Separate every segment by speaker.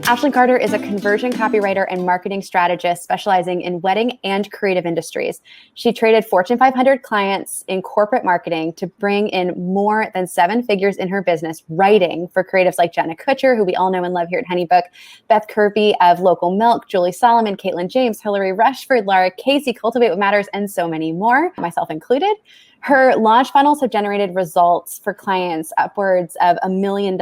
Speaker 1: Ashlyn Carter is a conversion copywriter and marketing strategist specializing in wedding and creative industries. She traded Fortune 500 clients in corporate marketing to bring in more than 7 figures in her business, writing for creatives like Jenna Kutcher, who we all know and love here at HoneyBook, Beth Kirby of Local Milk, Julie Solomon, Katelyn James, Hilary Rushford, Lara Casey, Cultivate What Matters, and so many more, myself included. Her launch funnels have generated results for clients upwards of $1 million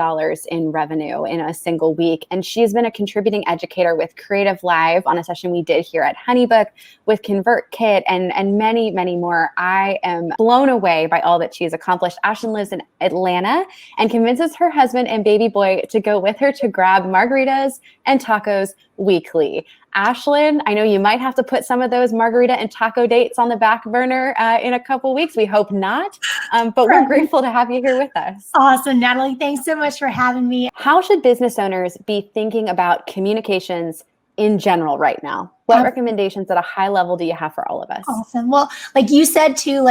Speaker 1: in revenue in a single week. And she's been a contributing educator with Creative Live on a session we did here at HoneyBook, with ConvertKit, and many, many more. I am blown away by all that she's accomplished. Ashlyn lives in Atlanta and convinces her husband and baby boy to go with her to grab margaritas and tacos weekly. Ashlyn, I know you might have to put some of those margarita and taco dates on the back burner in a couple weeks. We hope not, but we're grateful to have you here with us.
Speaker 2: Awesome, Natalie. Thanks so much for having me.
Speaker 1: How should business owners be thinking about communications in general right now? What recommendations at a high level do you have for all of us?
Speaker 2: Awesome. Well, like you said too,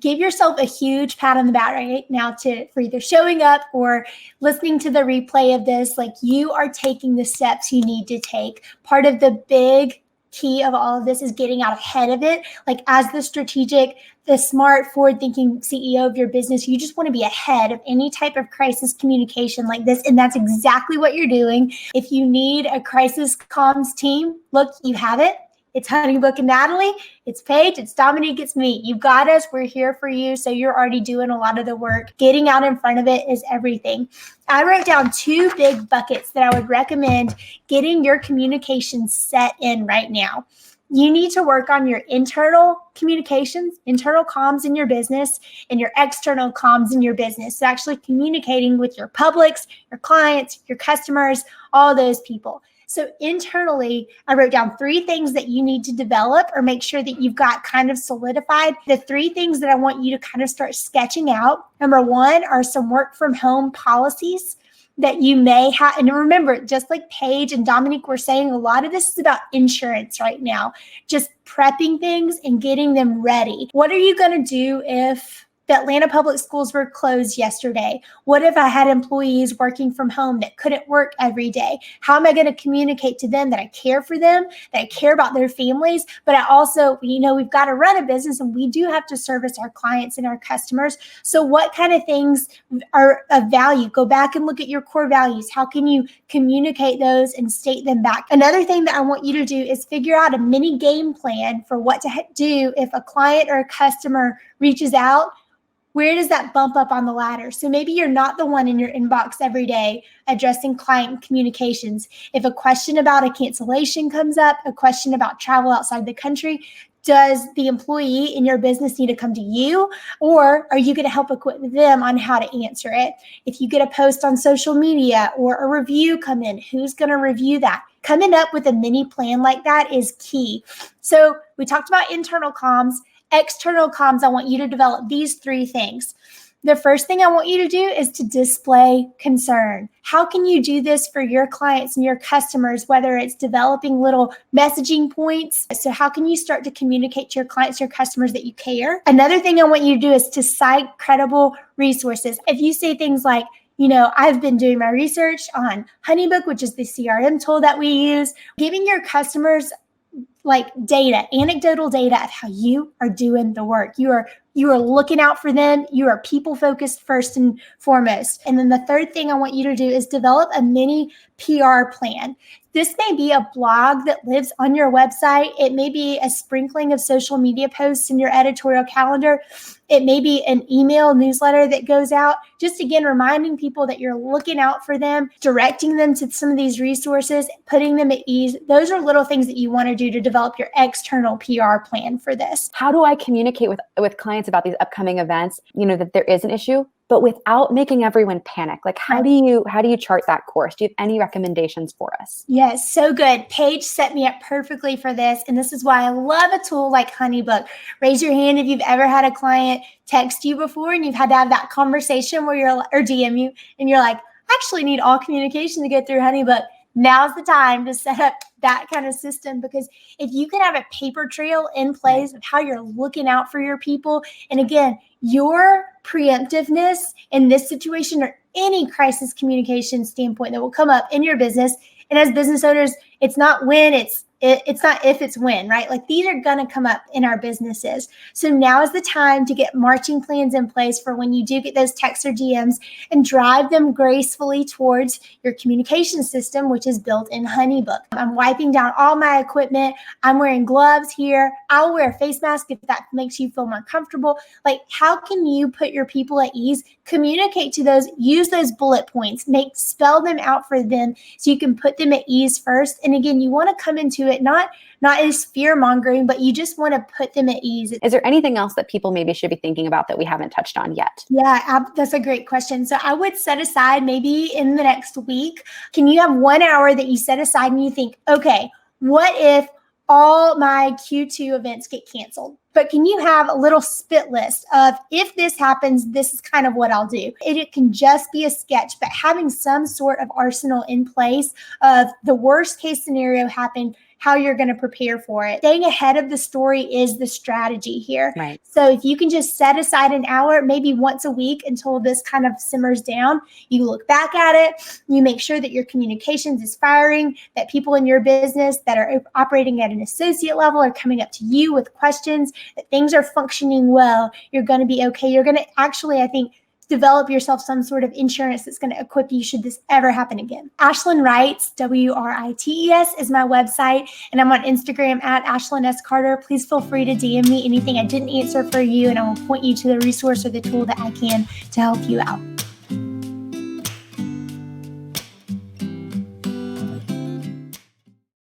Speaker 2: give yourself a huge pat on the back right now for either showing up or listening to the replay of this. Like, you are taking the steps you need to take. Part of the big key of all of this is getting out ahead of it. Like, as the strategic, the smart, forward-thinking CEO of your business, you just want to be ahead of any type of crisis communication like this. And that's exactly what you're doing. If you need a crisis comms team, look, you have it. It's HoneyBook and Natalie. It's Paige. It's Dominique. It's me. You've got us. We're here for you. So you're already doing a lot of the work. Getting out in front of it is everything. I wrote down 2 big buckets that I would recommend getting your communication set in right now. You need to work on your internal communications, internal comms in your business, and your external comms in your business. So actually communicating with your publics, your clients, your customers, all those people. So internally, I wrote down 3 things that you need to develop or make sure that you've got kind of solidified. The 3 things that I want you to kind of start sketching out. Number 1 are some work from home policies that you may have. And remember, just like Paige and Dominique were saying, a lot of this is about insurance right now, just prepping things and getting them ready. What are you going to do if the Atlanta public schools were closed yesterday? What if I had employees working from home that couldn't work every day? How am I going to communicate to them that I care for them, that I care about their families? But I also, we've got to run a business and we do have to service our clients and our customers. So what kind of things are of value? Go back and look at your core values. How can you communicate those and state them back? Another thing that I want you to do is figure out a mini game plan for what to do if a client or a customer reaches out. Where does that bump up on the ladder? So maybe you're not the one in your inbox every day addressing client communications. If a question about a cancellation comes up, a question about travel outside the country, does the employee in your business need to come to you, or are you going to help equip them on how to answer it? If you get a post on social media or a review come in, who's going to review that? Coming up with a mini plan like that is key. So we talked about internal comms. External comms, I want you to develop these 3 things. The first thing I want you to do is to display concern. How can you do this for your clients and your customers, whether it's developing little messaging points? So how can you start to communicate to your clients, your customers that you care? Another thing I want you to do is to cite credible resources. If you say things like, I've been doing my research on HoneyBook, which is the CRM tool that we use, giving your customers like data, anecdotal data of how you are doing the work. You are looking out for them. You are people focused first and foremost. And then the third thing I want you to do is develop a mini PR plan. This may be a blog that lives on your website. It may be a sprinkling of social media posts in your editorial calendar. It may be an email newsletter that goes out. Just again, reminding people that you're looking out for them, directing them to some of these resources, putting them at ease. Those are little things that you want to do to develop your external PR plan for this.
Speaker 1: How do I communicate with clients about these upcoming events, that there is an issue, but without making everyone panic? Like, how do you chart that course? Do you have any recommendations for us?
Speaker 2: Yes, so good. Paige set me up perfectly for this. And this is why I love a tool like HoneyBook. Raise your hand if you've ever had a client text you before and you've had to have that conversation where or DM you and you're like, I actually need all communication to get through HoneyBook. now's the time to set up that kind of system, because if you can have a paper trail in place of how you're looking out for your people, and again, your preemptiveness in this situation or any crisis communication standpoint that will come up in your business. And as business owners, it's not when, it's not if, it's when, right? Like these are going to come up in our businesses. So now is the time to get marching plans in place for when you do get those texts or DMs, and drive them gracefully towards your communication system, which is built in HoneyBook. I'm wiping down all my equipment. I'm wearing gloves here. I'll wear a face mask if that makes you feel more comfortable. Like, how can you put your people at ease? Communicate to those, use those bullet points, spell them out for them so you can put them at ease first. And again, you want to come into it not as fear mongering, but you just want to put them at ease.
Speaker 1: Is there anything else that people maybe should be thinking about that we haven't touched on yet?
Speaker 2: Yeah, that's a great question. So I would set aside maybe in the next week, can you have 1 hour that you set aside and you think, okay, what if all my Q2 events get canceled? But can you have a little spit list of, if this happens, this is kind of what I'll do? It can just be a sketch, but having some sort of arsenal in place of the worst case scenario happen, how you're going to prepare for it. Staying ahead of the story is the strategy here.
Speaker 1: Right.
Speaker 2: So if you can just set aside an hour, maybe once a week until this kind of simmers down, you look back at it, you make sure that your communications is firing, that people in your business that are operating at an associate level are coming up to you with questions, that things are functioning well, you're going to be okay. You're going to actually, I think, develop yourself some sort of insurance that's going to equip you should this ever happen again. Ashlyn Writes, WRITES, is my website, and I'm on Instagram at Ashlyn S. Carter. Please feel free to DM me anything I didn't answer for you, and I will point you to the resource or the tool that I can to help you out.